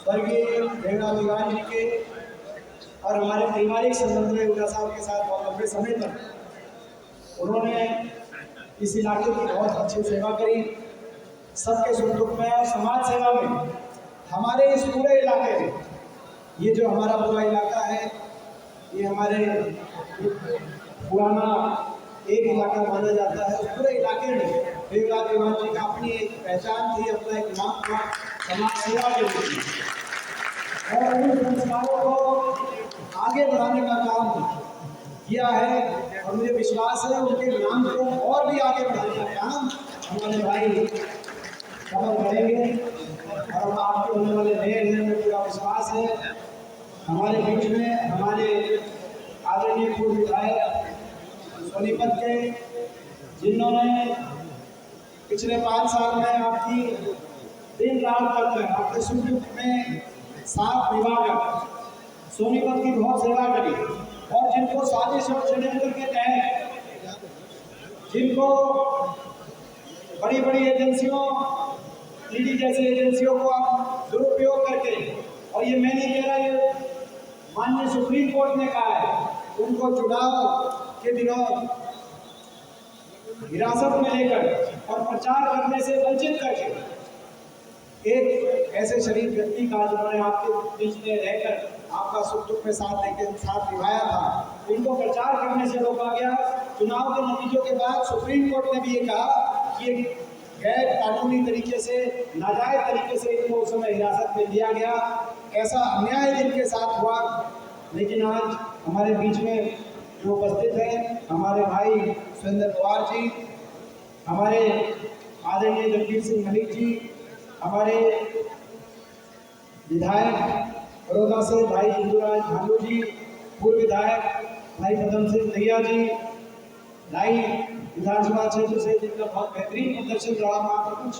स्वर्गीय देवराज विवान जी के और हमारे पारिवारिक संबंध में उदा साहब के साथ बहुत लंबे समय तक उन्होंने इस इलाके की बहुत अच्छी सेवा करी। सबके सुख दुख में और समाज सेवा में हमारे इस पूरे इलाके में, ये जो हमारा पूरा इलाका है, ये हमारे पुराना एक इलाका माना जाता है। उस पूरे इलाके में देवराज विवान जी का अपनी एक पहचान थी, अपना एक नाम था समाज सेवा के लिए, और उन संस्कारों को आगे बढ़ाने का काम किया है। और मुझे विश्वास है उनके नाम को और भी आगे बढ़ाने का काम हमारे भाई कमल करेंगे, और हम आपके होने वाले ढेर हैं, मुझे पूरा विश्वास है। हमारे बीच में हमारे आदरणीय पूर्व विधायक सोनीपत के, जिन्होंने पिछले 5 साल में आपकी दिन रात तक आपके सुख दुख में साथ निभाकर सोनीपत की बहुत सेवा करी, और जिनको साजिश और षड्यंत्र के तहत जिनको बड़ी बड़ी एजेंसियों, ईडी जैसी एजेंसियों को आप दुरुपयोग करके, और ये मैं नहीं कह रहा, ये माननीय सुप्रीम कोर्ट ने कहा है, उनको चुनाव के दिनों हिरासत में लेकर और प्रचार करने से वंचित करके एक ऐसे शरीफ व्यक्ति का, जिन्होंने आपके बीच में रहकर आपका सुख दुख में साथ निभाया था, उनको प्रचार करने से रोका गया। चुनाव के नतीजों के बाद सुप्रीम कोर्ट ने भी ये कहा कि गैर कानूनी तरीके से, नाजायज तरीके से इनको उस समय हिरासत में लिया गया। ऐसा अन्याय जिनके साथ हुआ, लेकिन आज हमारे बीच में जो उपस्थित हैं हमारे भाई सुरेंद्र पवार जी, हमारे आदरणीय जगदीप सिंह मलिक जी, हमारे विधायक बड़ौदा से भाई इंदुराज भालू जी, पूर्व विधायक भाई पदम सिंह दहिया जी, लाई विधानसभा क्षेत्र से जिनका बहुत बेहतरीन प्रदर्शन रहा, मात्र कुछ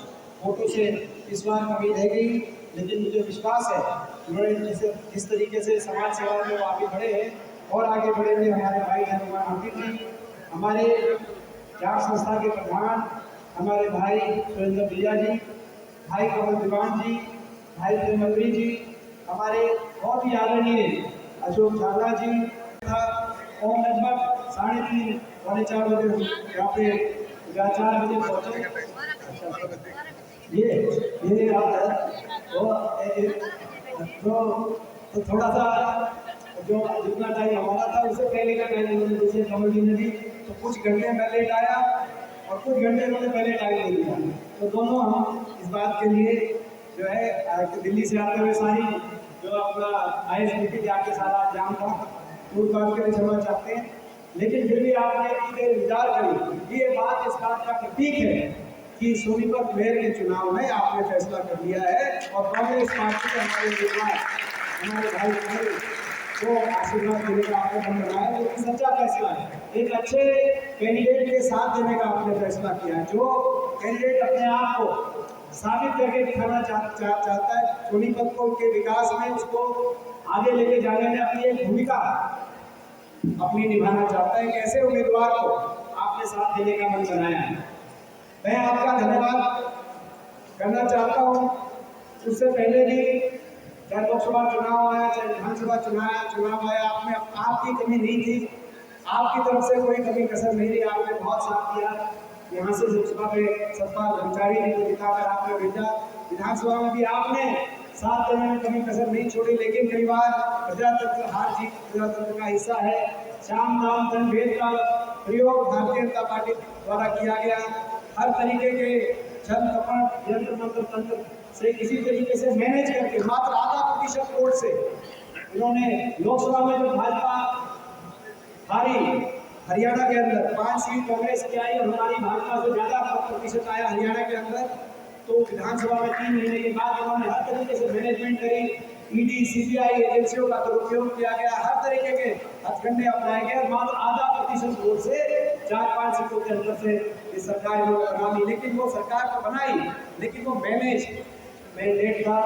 वोटों से इस बार कमी रह गई, लेकिन मुझे विश्वास है उन्होंने जिस तरीके से समाज सेवा में वो आगे बढ़े हैं और आगे बढ़ेंगे। हमारे भाई हनुमान हाफिज जी, हमारे जाट संस्था के प्रधान हमारे भाई सुरेंद्र भैया जी, भाई कमल दीवान जी, भाई प्रेमलवी जी, हमारे बहुत ही आदरणीय अशोक झाला जी था, और लगभग 3:30 पौने 4 बजे यहाँ पे 4 बजे पहुँचे। ये तो थोड़ा सा जो जितना टाइम हमारा था उससे पहले का टाइम उन्होंने, जैसे कमल जी ने भी, तो कुछ घंटे मैं लेट आया और कुछ घंटे उन्होंने पहले टाइम ले लिया। तो दोनों हम इस बात के लिए जो है दिल्ली से आते हुए सारी जो अपना ISBT के आके सारा जाम था, उस बात के लिए क्षमा चाहते हैं, लेकिन फिर भी आपने इतनी देर इंतजार करी। ये बात इस बात का प्रतीक है कि सोनीपत मेयर के चुनाव में आपने फैसला कर लिया है, और कांग्रेस पार्टी के हमारे उम्मीदवार हमारे भाई को आशीर्वाद देने का आपने मन बनाया, जो कि सच्चा फैसला है। एक अच्छे कैंडिडेट के साथ देने का आपने फैसला किया है, जो कैंडिडेट अपने आप को साबित करके दिखाना चाहता है, सोनीपत को के विकास में, उसको आगे लेके जाने में अपनी एक भूमिका अपनी निभाना चाहता है। एक ऐसे उम्मीदवार को आपने साथ देने का मन बनाया है, मैं आपका धन्यवाद करना चाहता हूँ। उससे पहले भी चाहे लोकसभा चुनाव आया, चाहे विधानसभा चुनाव आया, आपने आपकी कमी नहीं थी, आपकी तरफ से कोई कमी कसर नहीं रही, आपने बहुत साथ दिया। यहाँ से लोकसभा में सत्ता कर्मचारी ने दिखाकर आपने भेजा, विधानसभा में भी आपने साथ देने में कमी कसर नहीं छोड़ी। लेकिन कई बार प्रजातंत्र, हार जीत प्रजातंत्र का हिस्सा है, साम दाम दंड भेद का प्रयोग भारतीय जनता पार्टी द्वारा किया गया। हर तरीके के छल कपट, यंत्र मंत्र तंत्र से किसी तरीके से मैनेज करके मात्र आधा प्रतिशत वोट से उन्होंने लोकसभा में जो भाजपा हारी, हरियाणा के अंदर 5 सीट कांग्रेस की आई और हमारी भाजपा से ज्यादा प्रतिशत आया हरियाणा के अंदर, तो विधानसभा में 3 महीने के बाद उन्होंने हर तरीके से मैनेजमेंट करी, ईडी CBI एजेंसियों का दुरुपयोग किया गया, हर तरीके के हथकंडे अपनाए गए, मात्र आधा प्रतिशत वोट से 4-5 सीटों के अंदर से ये सरकार इन्होंने बना ली। लेकिन वो सरकार तो बनाई, लेकिन वो मैंडेट था,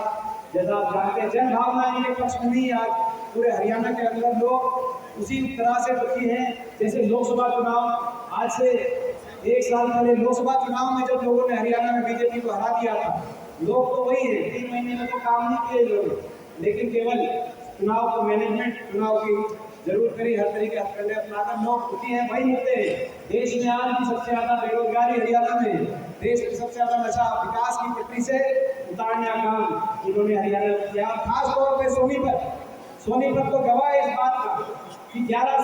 जैसा आप जानते हैं, जन भावना इनके पक्ष में नहीं। आज पूरे हरियाणा के अंदर लोग उसी तरह से दुखी हैं जैसे लोकसभा चुनाव आज से 1 साल पहले लोकसभा चुनाव में जब लोगों ने हरियाणा में बीजेपी को हरा दिया था, लोग तो वही है, 3 महीने में तो काम नहीं किए लोग, लेकिन केवल चुनाव को मैनेजमेंट, चुनाव की जरूर करी, हर तरीके हथकंडे अपनाकर लोग होती हैं वही मुद्दे। देश में आज भी सबसे ज्यादा बेरोजगारी हरियाणा में, देश में सबसे ज्यादा नशा विकास की पटरी से उतारने का काम इन्होंने हरियाणा में किया। खास तौर पर सोनीपत तो गवाह है इस बात का कि 11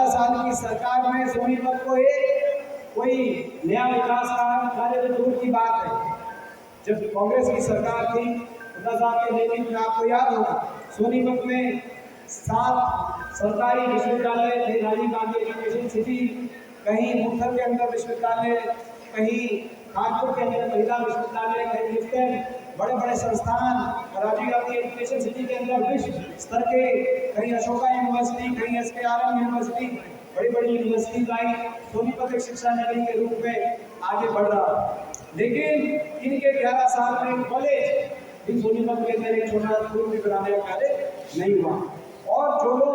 साल की सरकार में सोनीपत को एक कोई नया विकास कार्य तो दूर की बात है। जब कांग्रेस की सरकार थी हुड्डा साहब के नेतृत्व में, आपको याद होगा, सोनीपत में 7 सरकारी विश्वविद्यालय थे, राजीव गांधी एजुकेशन सिटी, कहीं मुक्तसर के अंदर विश्वविद्यालय, कहीं कानपुर के अंदर महिला विश्वविद्यालय, कहीं लिफ्टन, बड़े बड़े संस्थान, राजीव गांधी एजुकेशन सिटी के अंदर विश्व स्तर के, कहीं अशोका यूनिवर्सिटी, कहीं SKRM यूनिवर्सिटी, बड़ी बड़ी यूनिवर्सिटीज आई। सोनीपत एक शिक्षा नगरी के रूप में आगे बढ़ रहा। लेकिन इनके 11 साल में कॉलेज इन सोनीपत के अंदर एक छोटा स्कूल भी बनाने का कार्य नहीं हुआ। और जो लोग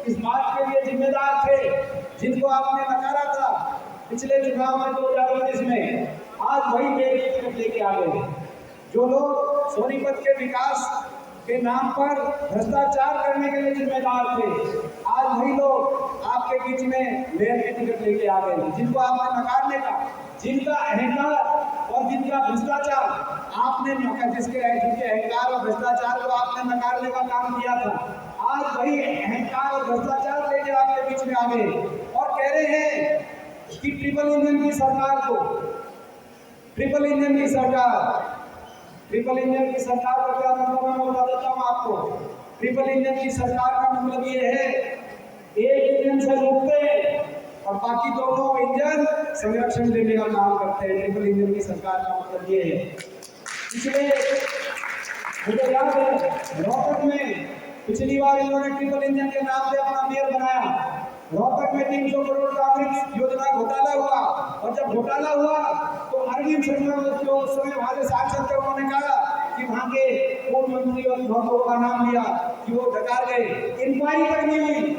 इस बात के लिए जिम्मेदार थे, जिनको आपने नकारा था पिछले चुनाव में 2019 में, आज वही मेरे की तरफ लेके आ गए। जो लोग सोनीपत के विकास के नाम पर भ्रष्टाचार करने के लिए जिम्मेदार थे, आज वही लोग आपके बीच में मेयर की टिकट लेके आ गए, जिनको आपने नकारने का, जिनका अहंकार और जिनका भ्रष्टाचार आपने जिनके अहंकार और भ्रष्टाचार को आपने नकारने का काम किया था, आज वही अहंकार और भ्रष्टाचार लेके आपके बीच में आ गए और कह रहे हैं कि ट्रिपल इंजन की सरकार को, ट्रिपल इंजन की सरकार का क्या मतलब है, मैं बता देता हूँ आपको। ट्रिपल इंजन की सरकार का मतलब ये है, एक इंजन से रुकते हैं और बाकी दोनों इंजन संरक्षण देने का काम करते हैं। ट्रिपल इंजन की सरकार का मतलब ये है। इसलिए मुझे याद है रोहतक में पिछली बार इन्होंने ट्रिपल इंजन के नाम से अपना मेयर बनाया। रोहतक में 300 करोड़ का अमृत योजना घोटाला हुआ, और जब घोटाला हुआ तो अरविंद शर्मा जो उस समय वहां से सांसद थे, उन्होंने कहा कि वहां के पूर्व मंत्री और विभागों का नाम लिया कि वो डकार गए। इंक्वायरी तक नहीं हुई।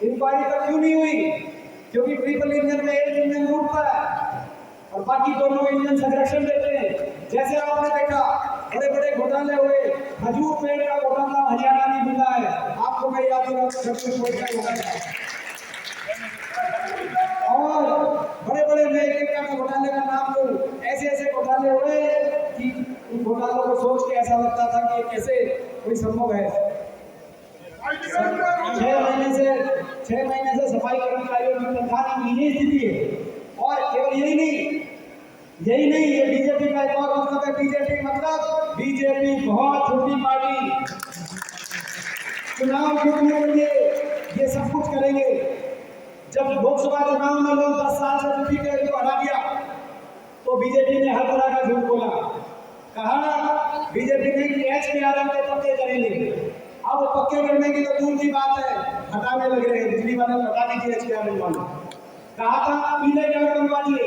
इंक्वायरी तक क्यों नहीं हुई? क्योंकि ट्रिपल इंजन में एक इंजन रूठता है और बाकी दोनों इंजन संरक्षण देते हैं। जैसे आपने देखा बड़े बड़े घोटाले हुए, खजूर पेड़ का घोटाला हरियाणा में मिला है, आपको मैं याद दिलाऊं, और बड़े बड़े मैं घोटाले का नाम लूं, ऐसे ऐसे घोटाले हुए कि उन घोटालों को सोच के ऐसा लगता था कि कैसे कोई संभव है। 6 महीने से सफाई कर्मचारियों की तनख्वाह की यही स्थिति है। और केवल यही नहीं, ये बीजेपी का एक और मतलब है। बीजेपी बहुत छोटी पार्टी, चुनाव जीतने के लिए ये सब कुछ करेंगे। जब लोकसभा चुनाव में लोग 10 साल से रिपीट को हरा दिया तो बीजेपी ने हर तरह का झूठ बोला, कहा बीजेपी ने कि HKRM के पक्के करेंगे। अब पक्के करने की तो दूर की बात है, हटाने लग रहे हैं। बिजली वाले हटा दीजिए HKRM वाले, कहा था पीले कार्ड बनवा दिए।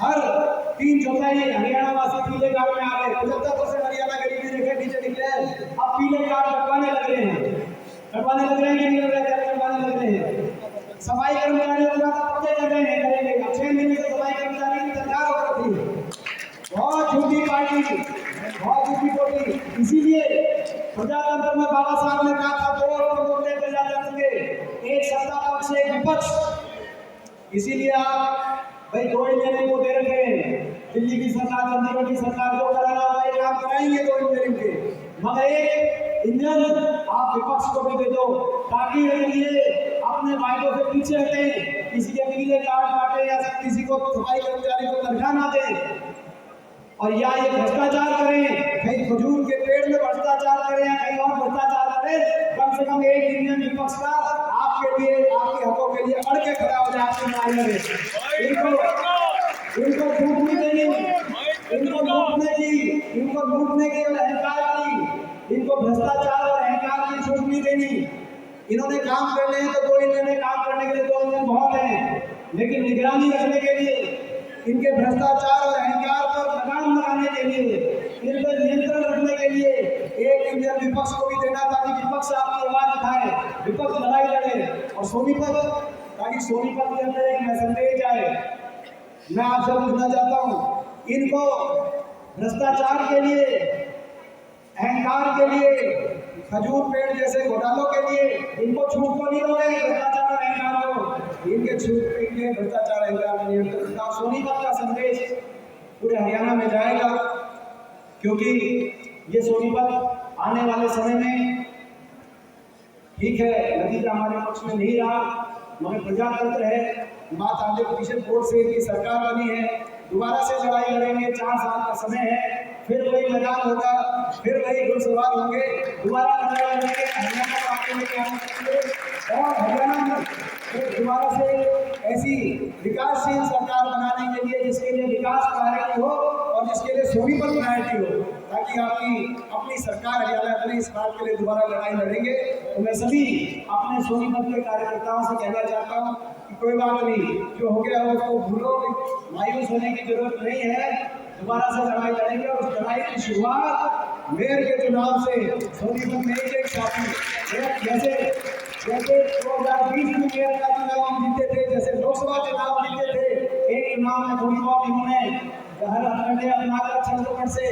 हर 3/4 हरियाणा वासी पीले कार्ड में आ गए। 75% हरियाणा गरीबी रेखा नीचे निकले हैं। अब पीले कार्ड कटवाने लग रहे हैं, कटवाने लग रहे हैं कि नहीं लग रहे हैं? कटवाने लग रहे हैं। सफाई कर्मचारियों का पक्के कर रहे हैं, करेंगे। 6 महीने से सफाई कर्मचारी की तनख्वाह रोक रखी है। बहुत झूठी पार्टी, बहुत झूठी पार्टी। इसीलिए प्रजातंत्र में बाबा साहब ने कहा था 2 मुद्दे प्रजातंत्र के, एक सत्ता पक्ष, एक विपक्ष। इसीलिए आप भाई 2 इंजीनियरिंग को दे रखे हैं। दिल्ली की सरकार, चंडीगढ़ की सरकार जो कराना होगा ये काम कराएंगे 2 इंजीनियरिंग के, मगर एक इंजन आप विपक्ष को भी दे दो, ताकि ये अपने वायदों से पीछे हटे, किसी के पीले कार्ड काटे या किसी को सफाई कर्मचारी को तनख्वाह ना दे, और या ये भ्रष्टाचार करें, कहीं खजूर के पेड़ में भ्रष्टाचार करें या कहीं और भ्रष्टाचार करें। कम से कम एक इंडियन विपक्ष का आपके लिए, आपके हकों के लिए अड़ के खड़ा हो जाए आपके मायने में। इनको लूटने देंगे, इनको लूटने की और अहंकार की, इनको भ्रष्टाचार और अहंकार की छूट नहीं देनी। इन्होंने काम करने हैं तो 2 इंजन काम करने के लिए 2 इंजन बहुत हैं, लेकिन निगरानी रखने के लिए, इनके भ्रष्टाचार और अहंकार पर लगाम लगाने के लिए, इन पर नियंत्रण रखने के लिए एक इंजन विपक्ष को भी देना, ताकि विपक्ष आपकी आवाज उठाए, विपक्ष लड़ाई लड़े। और सोनीपत, ताकि सोनीपत के अंदर एक मैसेज आए। मैं आपसे पूछना चाहता हूँ, इनको भ्रष्टाचार के लिए, अहंकार के लिए, खजूर पेड़ जैसे घोटालों के लिए इनको छूट तो नहीं होगी। भ्रष्टाचार और अहंकार को इनके भ्रष्टाचार अहंकार नहीं होगा। सोनीपत का संदेश पूरे हरियाणा में जाएगा, क्योंकि ये सोनीपत आने वाले समय में, ठीक है नतीजा हमारे पक्ष में नहीं रहा, मगर प्रजातंत्र है, बात आगे पीछे वोट से इनकी सरकार बनी है, दोबारा से लड़ाई लड़ेंगे। 4 साल का समय है, फिर वही मैदान होगा, फिर वही घुड़सवार होंगे, दोबारा लड़ाई लड़ेंगे, हरियाणा पार्टी में क्या और हरियाणा में दोबारा से ऐसी विकासशील सरकार बनाने के लिए जिसके लिए विकास प्रायोरिटी हो और जिसके लिए सोनीपत प्रायोरिटी हो, ताकि आपकी अपनी सरकार हरियाणा बने। इस बात के लिए दोबारा लड़ाई लड़ेंगे। तो मैं सभी अपने सोनीपत के कार्यकर्ताओं से कहना चाहता हूँ कि कोई बात नहीं, जो हो गया उसको भूलो, मायूस होने की जरूरत नहीं है, दोबारा से लड़ाई लड़ेंगे। और उस लड़ाई की शुरुआत मेयर के चुनाव से सोनीपत में एक साथी जैसे 2020 में मेयर का चुनाव हम जीते थे, जैसे लोकसभा चुनाव जीते थे, एक चुनाव में थोड़ी बहुत इन्होंने हर हथकंडे अपनाकर छंदपट से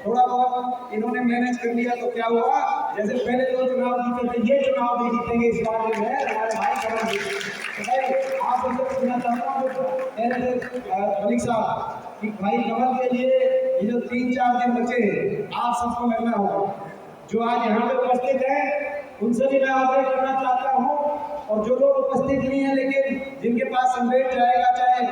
थोड़ा बहुत इन्होंने मैनेज कर लिया। तो क्या हुआ, जैसे पहले 2 चुनाव जीते थे, ये चुनाव भी जीतेंगे इस बार जो है हमारे भाई कमल जी। तो भाई आप सबको कहना चाहता हूँ मलिक साहब कि भाई कमल के लिए ये जो 3-4 दिन बचे हैं, आप सबको लड़ना होगा। जो आज यहाँ पे उपस्थित हैं उनसे भी मैं आग्रह करना चाहता हूँ, और जो लोग उपस्थित नहीं है लेकिन जिनके पास संदेश जाएगा, चाहे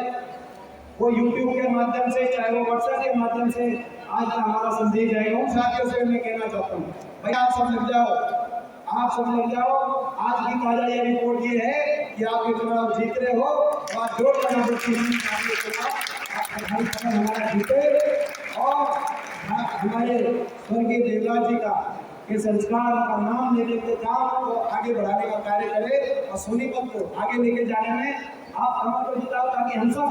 वो यूट्यूब के माध्यम से, चाहे वो व्हाट्सएप के माध्यम से आज हमारा संदेश जाएगा, उन साथियों से मैं कहना चाहता हूँ भाई आप सब लग जाओ, आप सब लग जाओ। आज की ताजा ये रिपोर्ट ये है कि आप ये चुनाव जीत रहे हो और जोड़ बना देती हमारा जीते और हमारे स्वर्गीय देवराज जी का ये संस्कार का नाम लेने के काम को आगे बढ़ाने का कार्य करे और सोनीपत को आगे लेके जाने में आप कमल को जिताओ, ताकि हम सब,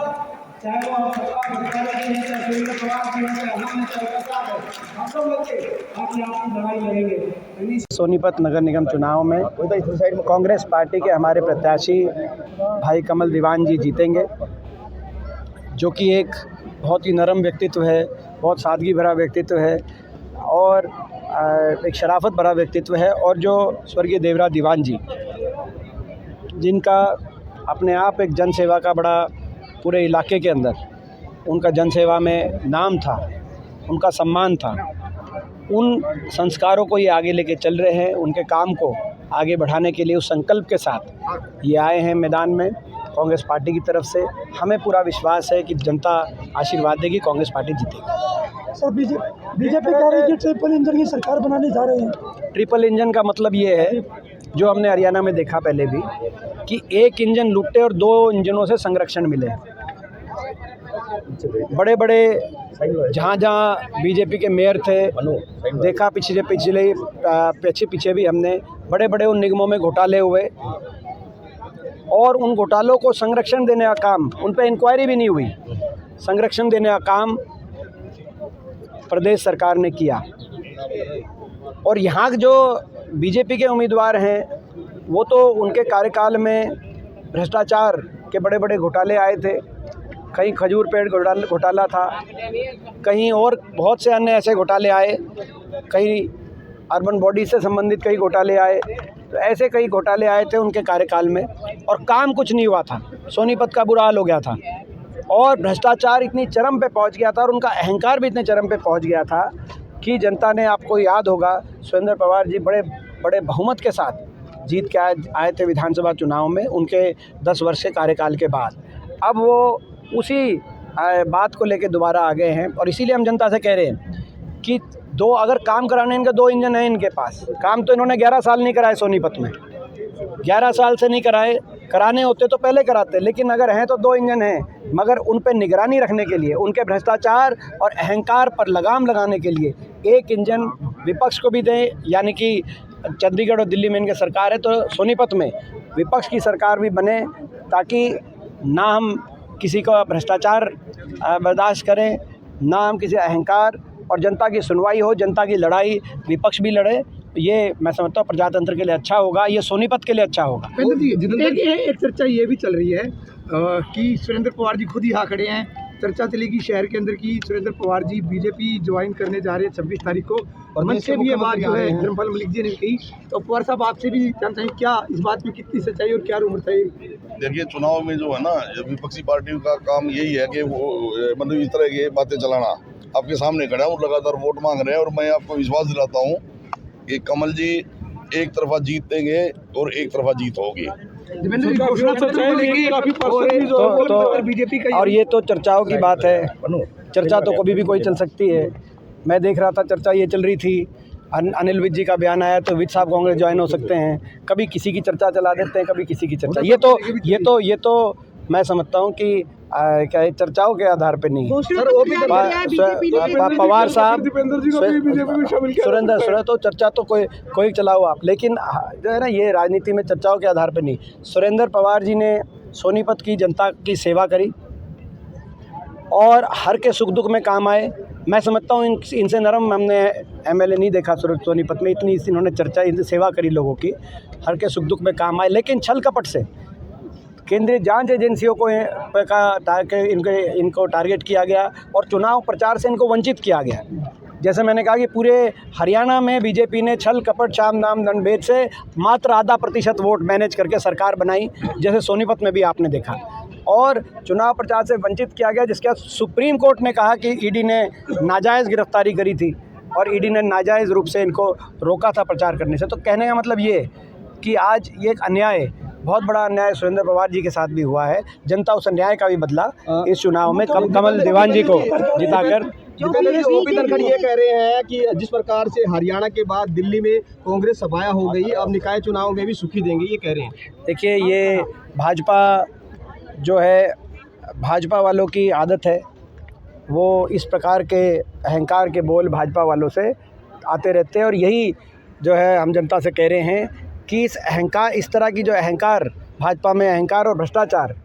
चाहे वो आप सरकार हम सब बच्चे ताकि आपकी लड़ाई लड़ेंगे। सोनीपत नगर निगम चुनाव में कांग्रेस पार्टी के हमारे प्रत्याशी भाई कमल दीवान जी जीतेंगे, जो कि एक बहुत ही नरम व्यक्तित्व है, बहुत सादगी भरा व्यक्तित्व है और एक शराफत भरा व्यक्तित्व है। और जो स्वर्गीय देवराज दीवान जी, जिनका अपने आप एक जन सेवा का बड़ा पूरे इलाके के अंदर उनका जन सेवा में नाम था, उनका सम्मान था, उन संस्कारों को ये आगे लेके चल रहे हैं, उनके काम को आगे बढ़ाने के लिए उस संकल्प के साथ ये आए हैं मैदान में कांग्रेस पार्टी की तरफ से। हमें पूरा विश्वास है कि जनता आशीर्वाद देगी, कांग्रेस पार्टी जीतेगी। सर बीजेपी कह रही है कि ट्रिपल इंजन की सरकार बनाने जा रहे हैं। ट्रिपल इंजन का मतलब ये है, जो हमने हरियाणा में देखा पहले भी, कि एक इंजन लुटे और 2 इंजनों से संरक्षण मिले। बड़े बड़े जहाँ बीजेपी के मेयर थे, देखा पीछे भी हमने बड़े बड़े उन निगमों में घोटाले हुए और उन घोटालों को संरक्षण देने का काम, उन पर इंक्वायरी भी नहीं हुई, संरक्षण देने का काम प्रदेश सरकार ने किया। और यहाँ जो बीजेपी के उम्मीदवार हैं, वो तो उनके कार्यकाल में भ्रष्टाचार के बड़े बड़े घोटाले आए थे, कहीं खजूर पेड़ घोटाला था, कहीं और बहुत से अन्य ऐसे घोटाले आए, कहीं अर्बन बॉडी से संबंधित कई घोटाले आए। तो ऐसे कई घोटाले आए थे उनके कार्यकाल में और काम कुछ नहीं हुआ था, सोनीपत का बुरा हाल हो गया था और भ्रष्टाचार इतनी चरम पे पहुंच गया था और उनका अहंकार भी इतने चरम पे पहुंच गया था कि जनता ने, आपको याद होगा, सुरेंद्र पवार जी बड़े बहुमत के साथ जीत के आए थे विधानसभा चुनाव में उनके 10 वर्ष के कार्यकाल के बाद। अब वो उसी बात को लेकर दोबारा आ गए हैं और इसीलिए हम जनता से कह रहे हैं कि अगर काम कराने इनके 2 इंजन हैं इनके पास। काम तो इन्होंने 11 साल नहीं कराए सोनीपत में, 11 साल से नहीं कराए, कराने होते तो पहले कराते, लेकिन अगर हैं तो 2 इंजन हैं, मगर उन पर निगरानी रखने के लिए, उनके भ्रष्टाचार और अहंकार पर लगाम लगाने के लिए एक इंजन विपक्ष को भी दें। यानी कि चंडीगढ़ और दिल्ली में इनके सरकार है, तो सोनीपत में विपक्ष की सरकार भी बने, ताकि ना हम किसी का भ्रष्टाचार बर्दाश्त करें, ना हम किसी अहंकार, और जनता की सुनवाई हो, जनता की लड़ाई विपक्ष भी लड़े। ये मैं समझता हूँ प्रजातंत्र के लिए अच्छा होगा, ये सोनीपत के लिए अच्छा होगा। एक चर्चा ये भी चल रही है कि सुरेंद्र पवार जी खुद ही यहाँ खड़े हैं चर्चा चलेगी शहर के अंदर की सुरेंद्र पवार जी बीजेपी ज्वाइन करने जा रहे हैं 26 तारीख को, और मंच से भी ये बात जो है धर्मपाल मलिक जी ने कही। तो पवार साहब आपसे भी जानते हैं क्या इस बात में कितनी सच्चाई और क्या रूमर था? देखिए, चुनाव में जो है ना, विपक्षी पार्टियों का काम यही है कि वो मतलब इस तरह की बातें चलाना। आपके सामने खड़ा हूँ, लगातार वोट मांग रहे हैं, और मैं आपको विश्वास दिलाता हूँ कि कमल जी एक तरफा जीत देंगे और एक तरफा जीत होगी। और ये तो चर्चाओं की बात है, चर्चा तो कभी भी कोई चल सकती है। मैं देख रहा था चर्चा ये चल रही थी, अनिल विज जी का बयान आया तो विज साहब कांग्रेस ज्वाइन हो सकते हैं, कभी किसी की चर्चा चला देते हैं, कभी किसी की चर्चा। ये तो मैं समझता हूँ कि क्या है, चर्चाओं के आधार पे नहीं। पवार साहब सुरेंद्र तो चर्चा तो कोई चलाओ आप, लेकिन जो है ना, ये राजनीति में चर्चाओं के आधार पे नहीं। सुरेंद्र पवार जी ने सोनीपत की जनता की सेवा करी और हर के सुख दुख में काम आए। मैं समझता हूँ इनसे नरम हमने एमएलए नहीं देखा सोनीपत में। इतनी इन्होंने चर्चा, इनसे सेवा करी लोगों की, हर के सुख दुख में काम आए। लेकिन छल कपट से केंद्रीय जांच एजेंसियों को इनको टारगेट किया गया और चुनाव प्रचार से इनको वंचित किया गया। जैसे मैंने कहा कि पूरे हरियाणा में बीजेपी ने छल कपट शाम दाम दंड भेद से मात्र 0.5% वोट मैनेज करके सरकार बनाई, जैसे सोनीपत में भी आपने देखा, और चुनाव प्रचार से वंचित किया गया, जिसके बाद सुप्रीम कोर्ट ने कहा कि ईडी ने नाजायज़ गिरफ्तारी करी थी और ईडी ने नाजायज़ रूप से इनको रोका था प्रचार करने से। तो कहने का मतलब ये कि आज ये एक अन्याय, बहुत बड़ा अन्याय सुरेंद्र पवार जी के साथ भी हुआ है। जनता उस अन्याय का भी बदला इस चुनाव में कमल दीवान जी को जिताकर। ओपी धनखड़ ये कह रहे हैं कि जिस प्रकार से हरियाणा के बाद दिल्ली में कांग्रेस सभाया हो गई, अब निकाय चुनाव में भी सुखी देंगे, ये कह रहे हैं। देखिए, ये भाजपा जो है, भाजपा वालों की आदत है, वो इस प्रकार के अहंकार के बोल भाजपा वालों से आते रहते हैं। और यही जो है हम जनता से कह रहे हैं कि इस तरह की जो अहंकार भाजपा में, अहंकार और भ्रष्टाचार,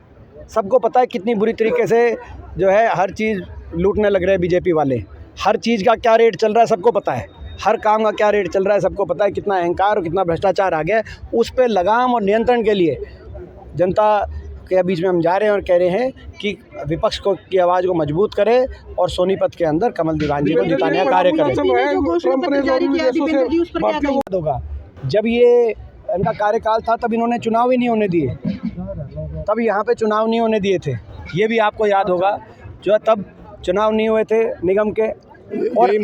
सबको पता है कितनी बुरी तरीके से जो है हर चीज़ लूटने लग रहे हैं बीजेपी वाले। हर चीज़ का क्या रेट चल रहा है सबको पता है, हर काम का क्या रेट चल रहा है सबको पता है। कितना अहंकार और कितना भ्रष्टाचार आ गया है, उस पर लगाम और नियंत्रण के लिए जनता के बीच में हम जा रहे हैं और कह रहे हैं कि विपक्ष की आवाज़ को मजबूत करे और सोनीपत के अंदर कमल दीवान जी को जिताने का कार्य करें। होगा जब ये इनका कार्यकाल था तब इन्होंने चुनाव ही नहीं होने दिए, तब यहाँ पे चुनाव नहीं होने दिए थे। ये भी आपको याद होगा, जो तब चुनाव नहीं हुए थे निगम के, और यही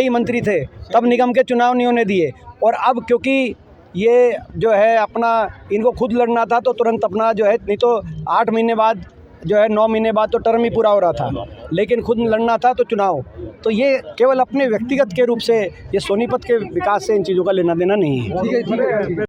मंत्री थे तब निगम के चुनाव नहीं होने दिए। और अब क्योंकि ये जो है अपना, इनको खुद लड़ना था तो तुरंत अपना जो है, नहीं तो 8 महीने बाद जो है 9 महीने बाद तो टर्म ही पूरा हो रहा था, लेकिन खुद लड़ना था तो चुनाव। तो ये केवल अपने व्यक्तिगत के रूप से, ये सोनीपत के विकास से इन चीज़ों का लेना देना नहीं है।